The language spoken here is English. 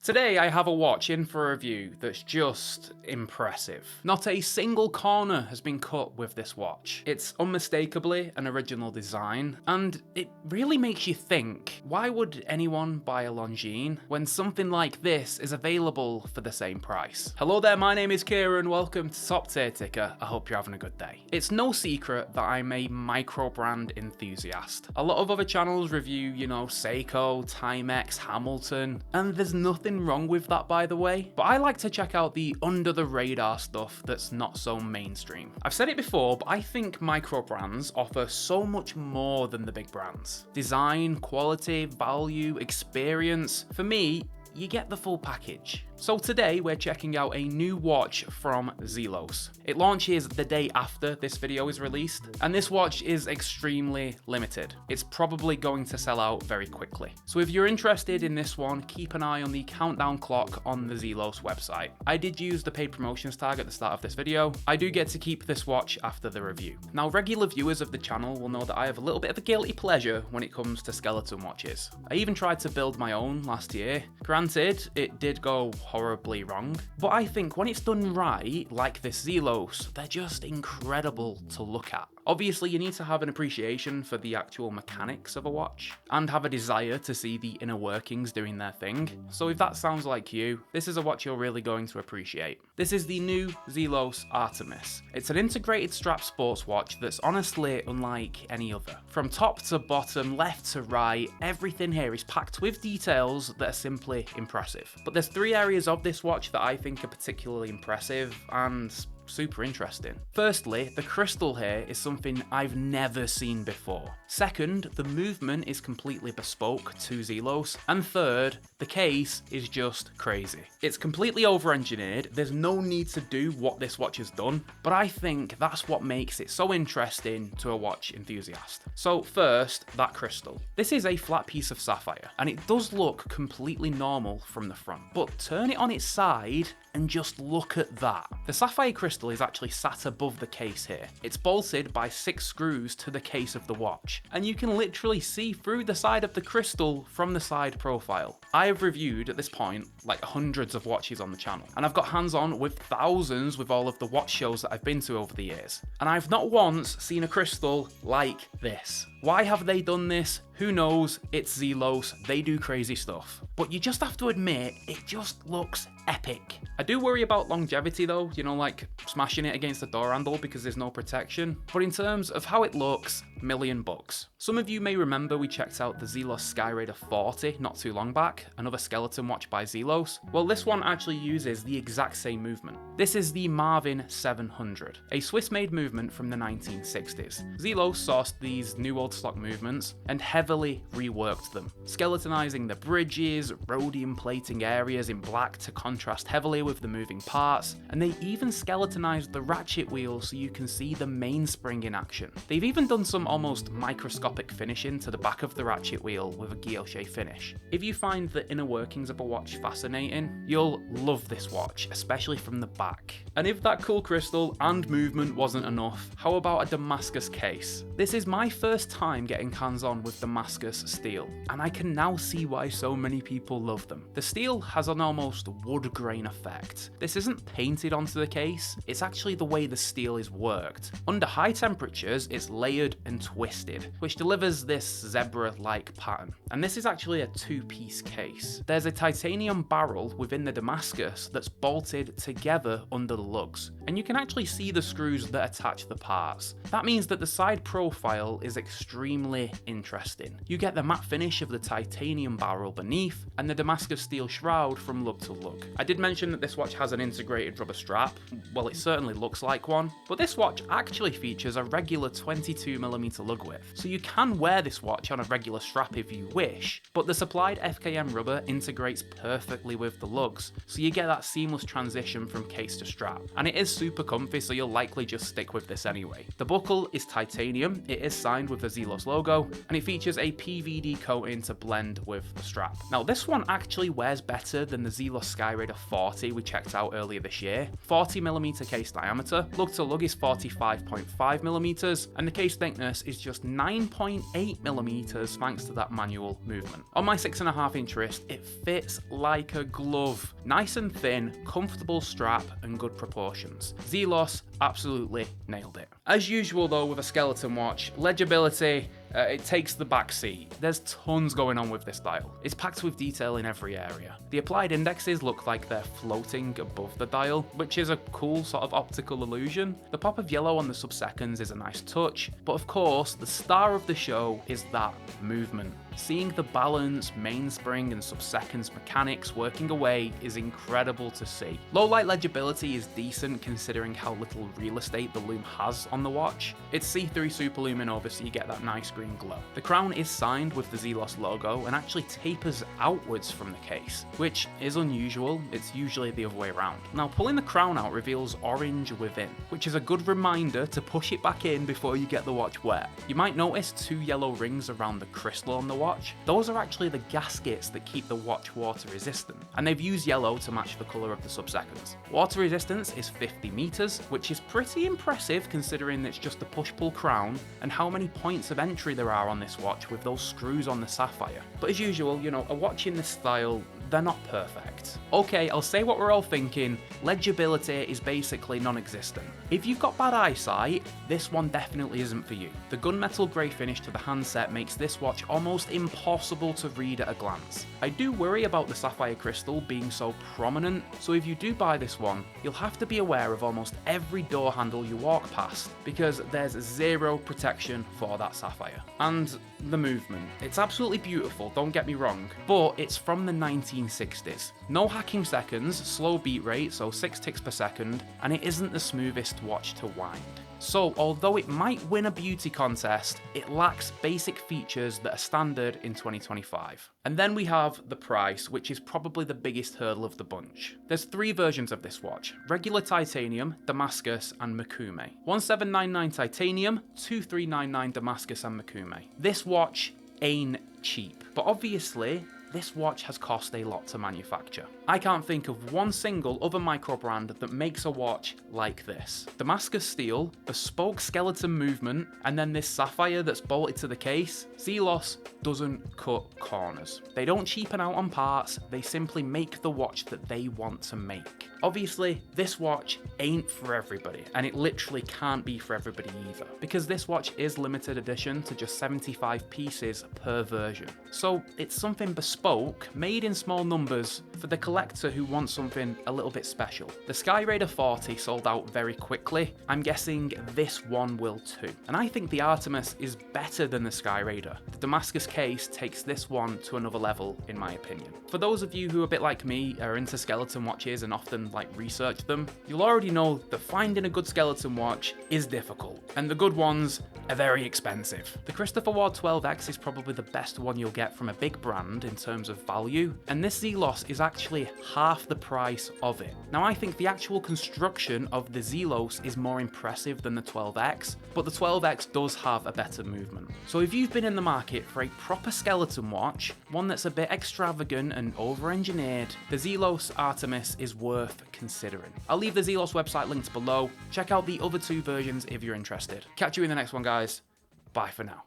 Today I have a watch in for review that's just impressive. Not a single corner has been cut with this watch. It's unmistakably an original design, and it really makes you think, why would anyone buy a Longines when something like this is available for the same price? Hello there, my name is Kieran, welcome to Top Tier Ticker. I hope you're having a good day. It's no secret that I'm a micro brand enthusiast. A lot of other channels review, Seiko, Timex, Hamilton, and there's nothing wrong with that, by the way, but I like to check out the under the radar stuff that's not so mainstream. I've said it before, but I think micro brands offer so much more than the big brands. Design, quality, value, experience. For me, you get the full package. So today we're checking out a new watch from Zelos. It launches the day after this video is released, and this watch is extremely limited. It's probably going to sell out very quickly. So if you're interested in this one, keep an eye on the countdown clock on the Zelos website. I did use the paid promotions tag at the start of this video. I do get to keep this watch after the review. Now, regular viewers of the channel will know that I have a little bit of a guilty pleasure when it comes to skeleton watches. I even tried to build my own last year. Granted, it did go horribly wrong, but I think when it's done right, like this Zelos, they're just incredible to look at. Obviously, you need to have an appreciation for the actual mechanics of a watch and have a desire to see the inner workings doing their thing. So if that sounds like you, this is a watch you're really going to appreciate. This is the new Zelos Artemis. It's an integrated strap sports watch that's honestly unlike any other. From top to bottom, left to right, everything here is packed with details that are simply impressive. But there's three areas of this watch that I think are particularly impressive and super interesting. Firstly, the crystal here is something I've never seen before. Second, the movement is completely bespoke to Zelos. And third, the case is just crazy. It's completely over-engineered, there's no need to do what this watch has done, but I think that's what makes it so interesting to a watch enthusiast. So first, that crystal. This is a flat piece of sapphire, and it does look completely normal from the front, but turn it on its side and just look at that. The sapphire crystal is actually sat above the case here. It's bolted by 6 screws to the case of the watch, and you can literally see through the side of the crystal from the side profile. I have reviewed at this point like hundreds of watches on the channel, and I've got hands-on with thousands with all of the watch shows that I've been to over the years, and I've not once seen a crystal like this. Why have they done this? Who knows? It's Zelos, they do crazy stuff. But you just have to admit, it just looks epic. I do worry about longevity though, like smashing it against the door handle because there's no protection. But in terms of how it looks, $1,000,000. Some of you may remember we checked out the Zelos Skyraider 40 not too long back, another skeleton watch by Zelos. Well, this one actually uses the exact same movement. This is the Marvin 700, a Swiss-made movement from the 1960s. Zelos sourced these new old stock movements and heavily reworked them, skeletonizing the bridges, rhodium plating areas in black to contrast heavily with the moving parts, and they even skeletonized the ratchet wheel so you can see the mainspring in action. They've even done some almost microscopic finishing to the back of the ratchet wheel with a guilloche finish. If you find the inner workings of a watch fascinating, you'll love this watch, especially from the back. And if that cool crystal and movement wasn't enough, how about a Damascus case? This is my first time getting hands-on with Damascus steel, and I can now see why so many people love them. The steel has an almost wood grain effect. This isn't painted onto the case, it's actually the way the steel is worked. Under high temperatures, it's layered and twisted, which delivers this zebra-like pattern. And this is actually a two-piece case. There's a titanium barrel within the Damascus that's bolted together under the lugs, and you can actually see the screws that attach the parts. That means that the side profile is extremely interesting. You get the matte finish of the titanium barrel beneath, and the Damascus steel shroud from lug to lug. I did mention that this watch has an integrated rubber strap. Well, it certainly looks like one, but this watch actually features a regular 22mm lug width, so you can wear this watch on a regular strap if you wish, but the supplied FKM rubber integrates perfectly with the lugs, so you get that seamless transition from case to strap. And it is super comfy, so you'll likely just stick with this anyway. The buckle is titanium, it is signed with a Zelos logo, and it features a PVD coating to blend with the strap. Now this one actually wears better than the Zelos Skyraider 40 we checked out earlier this year. 40mm case diameter, lug to lug is 45.5mm, and the case thickness is just 9.8mm thanks to that manual movement. On my 6.5-inch wrist, it fits like a glove. Nice and thin, comfortable strap, and good proportions. Zelos absolutely nailed it. As usual though with a skeleton watch, legibility, it takes the back seat. There's tons going on with this dial. It's packed with detail in every area. The applied indexes look like they're floating above the dial, which is a cool sort of optical illusion. The pop of yellow on the sub-seconds is a nice touch, but of course, the star of the show is that movement. Seeing the balance, mainspring, and sub-seconds mechanics working away is incredible to see. Low light legibility is decent considering how little real estate the lume has on the watch. It's see-through superluminova, so you get that nice green glow. The crown is signed with the Zelos logo and actually tapers outwards from the case, which is unusual. It's usually the other way around. Now, pulling the crown out reveals orange within, which is a good reminder to push it back in before you get the watch wet. You might notice 2 yellow rings around the crystal on the watch. Those are actually the gaskets that keep the watch water resistant, and they've used yellow to match the colour of the sub-seconds. Water resistance is 50 meters, which is pretty impressive considering it's just a push-pull crown and how many points of entry there are on this watch with those screws on the sapphire. But as usual, you know, a watch in this style, they're not perfect. Okay, I'll say what we're all thinking, legibility is basically non-existent. If you've got bad eyesight, this one definitely isn't for you. The gunmetal grey finish to the handset makes this watch almost impossible to read at a glance. I do worry about the sapphire crystal being so prominent, so if you do buy this one, you'll have to be aware of almost every door handle you walk past, because there's zero protection for that sapphire. And the movement. It's absolutely beautiful, don't get me wrong, but it's from the 1960s. No hacking seconds, slow beat rate, so 6 ticks per second, and it isn't the smoothest watch to wind. So, although it might win a beauty contest, it lacks basic features that are standard in 2025. And then we have the price, which is probably the biggest hurdle of the bunch. There's 3 versions of this watch: regular titanium, Damascus, and Mikumi. 1799 titanium, 2399 Damascus and Mikumi. This watch ain't cheap, but obviously, this watch has cost a lot to manufacture. I can't think of one single other micro brand that makes a watch like this. Damascus steel, bespoke skeleton movement, and then this sapphire that's bolted to the case. Zelos doesn't cut corners. They don't cheapen out on parts, they simply make the watch that they want to make. Obviously, this watch ain't for everybody, and it literally can't be for everybody either, because this watch is limited edition to just 75 pieces per version. So it's something bespoke, made in small numbers, for the collector who wants something a little bit special. The Skyraider 40 sold out very quickly. I'm guessing this one will too. And I think the Artemis is better than the Skyraider. The Damascus case takes this one to another level, in my opinion. For those of you who, a bit like me, are into skeleton watches and often research them, you'll already know that finding a good skeleton watch is difficult, and the good ones are very expensive. The Christopher Ward 12X is probably the best one you'll get from a big brand in terms of value, and this Zelos is actually half the price of it. Now, I think the actual construction of the Zelos is more impressive than the 12X, but the 12X does have a better movement. So if you've been in the market for a proper skeleton watch, one that's a bit extravagant and over-engineered, the Zelos Artemis is worth considering. I'll leave the Zelos website linked below. Check out the other 2 versions if you're interested. Catch you in the next one, guys. Bye for now.